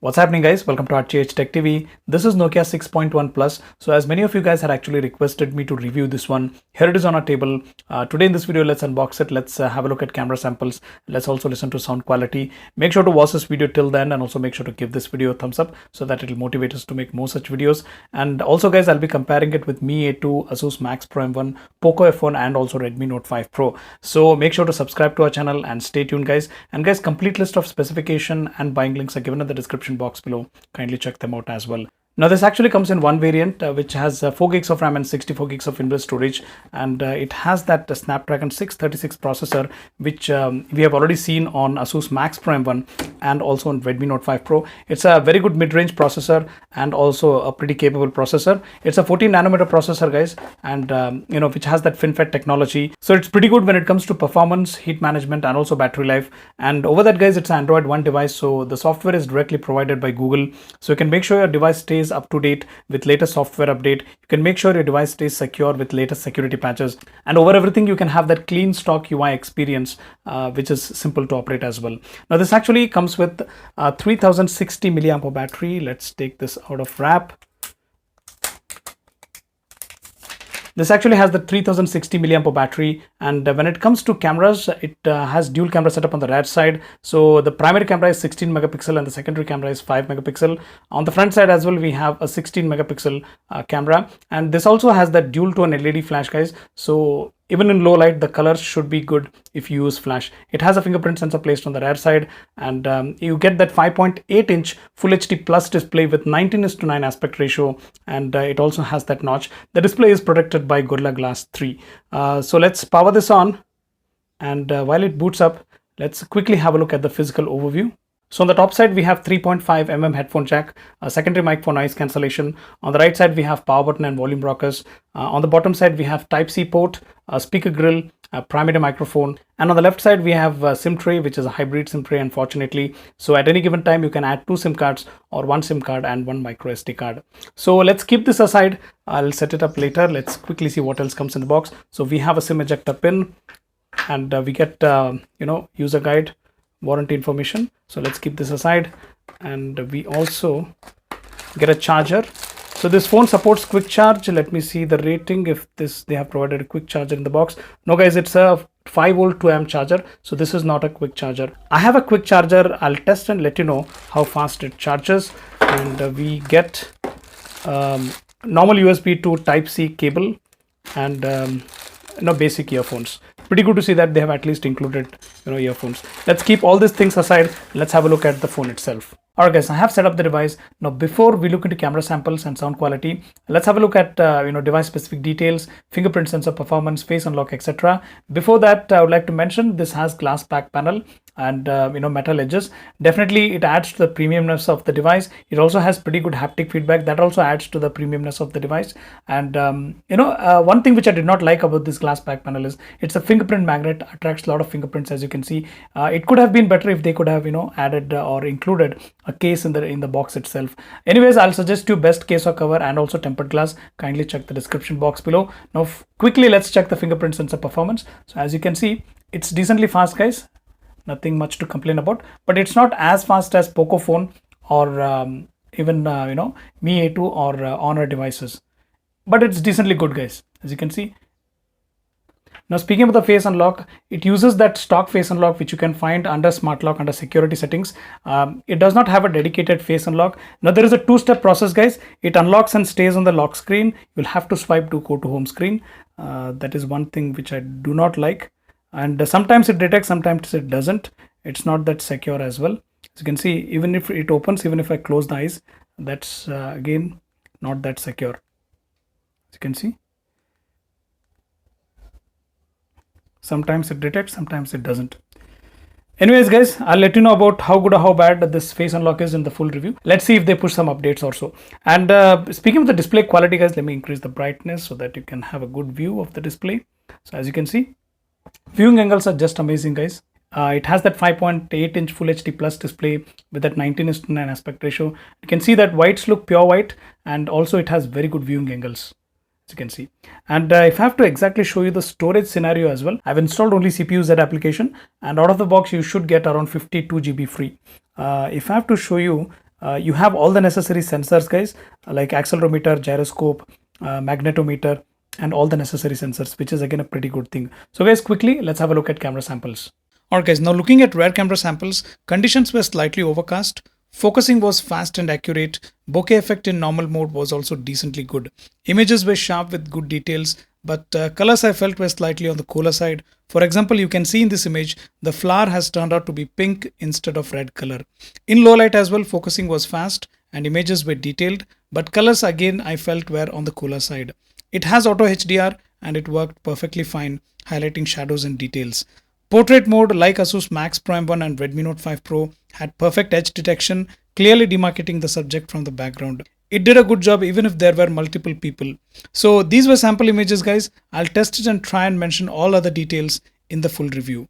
What's happening, guys? Welcome to RGHtechTv. This is Nokia 6.1 Plus. So as many of you guys had actually requested me to review this one, here it is on our table. Today in this video, let's unbox it. Let's have a look at camera samples. Let's also listen to sound quality. Make sure to watch this video till then, and also make sure to give this video a thumbs up so that it will motivate us to make more such videos. And also, guys, I'll be comparing it with Mi A2, Asus Max Pro M1, Poco F1, and also Redmi Note 5 Pro. So make sure to subscribe to our channel and stay tuned, guys. And guys, complete list of specification and buying links are given in the description box below. Kindly check them out as well. Now this actually comes in one variant which has 4 gigs of RAM and 64 gigs of internal storage, and it has that Snapdragon 636 processor which we have already seen on Asus Max Pro M1 and also on Redmi Note 5 Pro. It's a very good mid-range processor and also a pretty capable processor. It's a 14 nanometer processor, guys, and which has that FinFET technology. So it's pretty good when it comes to performance, heat management, and also battery life. And over that, guys, it's an Android One device, so the software is directly provided by Google. So you can make sure your device stays up to date with latest software update. You can make sure your device stays secure with latest security patches, and over everything you can have that clean stock UI experience which is simple to operate as well. Now this actually comes with 3060 milliamp hour battery. Let's take this out of wrap. This actually has the 3060 milliamp hour battery, and when it comes to cameras, it has dual camera setup on the rear side. So the primary camera is 16 megapixel and the secondary camera is 5 megapixel. On the front side as well, we have a 16 megapixel camera, and this also has that dual tone LED flash, guys. So even in low light, the colors should be good if you use flash. It has a fingerprint sensor placed on the rear side, and you get that 5.8 inch Full HD Plus display with 19:9 aspect ratio, and it also has that notch. The display is protected by Gorilla Glass 3. So let's power this on, and while it boots up, let's quickly have a look at the physical overview. So on the top side, we have 3.5 mm headphone jack, a secondary mic for noise cancellation. On the right side, we have power button and volume rockers. On the bottom side, we have Type-C port, a speaker grill, a primary microphone. And on the left side, we have a SIM tray, which is a hybrid SIM tray, unfortunately. So at any given time, you can add 2 SIM cards or 1 SIM card and 1 micro SD card. So let's keep this aside. I'll set it up later. Let's quickly see what else comes in the box. So we have a SIM ejector pin, and we get, user guide, warranty information. So let's keep this aside, and we also get a charger. So this phone supports quick charge. Let me see the rating, if they have provided a quick charger in the box. No, guys, it's a 5 volt 2 amp charger, so this is not a quick charger. I have a quick charger. I'll test and let you know how fast it charges. And we get normal USB to Type-C cable, and basic earphones. Pretty good to see that they have at least included earphones. Let's keep all these things aside. Let's have a look at the phone itself. Alright, guys, I have set up the device. Now before we look into camera samples and sound quality, let's have a look at device specific details, fingerprint sensor performance, face unlock, etc. Before that, I would like to mention this has glass back panel and metal edges. Definitely it adds to the premiumness of the device. It also has pretty good haptic feedback, that also adds to the premiumness of the device. And one thing which I did not like about this glass back panel is it's a fingerprint magnet, attracts a lot of fingerprints, as you can see. It could have been better if they could have added or included a case in the box itself. Anyways, I'll suggest you best case or cover and also tempered glass. Kindly check the description box below. Now quickly let's check the fingerprint sensor performance. So as you can see, it's decently fast, guys. Nothing much to complain about, but it's not as fast as Poco phone or even Mi A2 or Honor devices, but it's decently good, guys, as you can see. Now speaking of the face unlock, it uses that stock face unlock which you can find under smart lock under security settings. It does not have a dedicated face unlock. Now there is a 2-step process, guys. It unlocks and stays on the lock screen. You'll have to swipe to go to home screen. That is one thing which I do not like. And sometimes it detects, sometimes it doesn't. It's not that secure as well. As you can see, even if it opens, even if I close the eyes, that's again not that secure. As you can see, sometimes it detects, sometimes it doesn't. Anyways, guys, I'll let you know about how good or how bad this face unlock is in the full review. Let's see if they push some updates also. And speaking of the display quality, guys, let me increase the brightness so that you can have a good view of the display. So as you can see, viewing angles are just amazing, guys. It has that 5.8 inch Full HD Plus display with that 19:9 aspect ratio. You can see that whites look pure white, and also it has very good viewing angles, as you can see. And if I have to exactly show you the storage scenario as well, I've installed only CPU Z application, and out of the box you should get around 52 GB free. If I have to show you You have all the necessary sensors, guys, like accelerometer, gyroscope, magnetometer, and all the necessary sensors, which is again a pretty good thing. So guys, quickly, let's have a look at camera samples. Alright guys, now looking at rear camera samples, conditions were slightly overcast. Focusing was fast and accurate. Bokeh effect in normal mode was also decently good. Images were sharp with good details, but colors I felt were slightly on the cooler side. For example, you can see in this image, the flower has turned out to be pink instead of red color. In low light as well, focusing was fast and images were detailed, but colors again I felt were on the cooler side. It has auto HDR and it worked perfectly fine, highlighting shadows and details. Portrait mode, like Asus Max Pro M1 and Redmi Note 5 Pro, had perfect edge detection, clearly demarcating the subject from the background. It did a good job even if there were multiple people. So these were sample images, guys. I'll test it and try and mention all other details in the full review.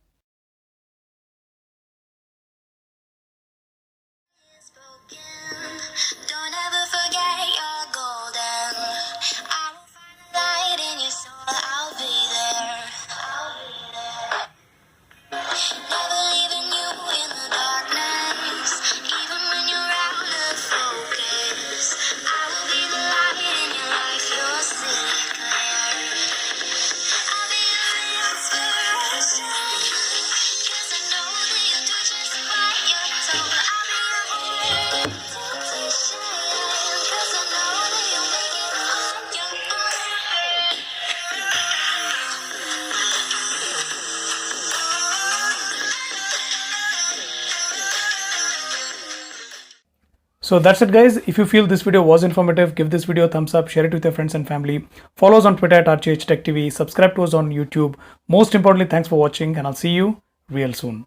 So that's it, guys. If you feel this video was informative, give this video a thumbs up, share it with your friends and family. Follow us on Twitter at RGHtechTv, subscribe to us on YouTube. Most importantly, thanks for watching and I'll see you real soon.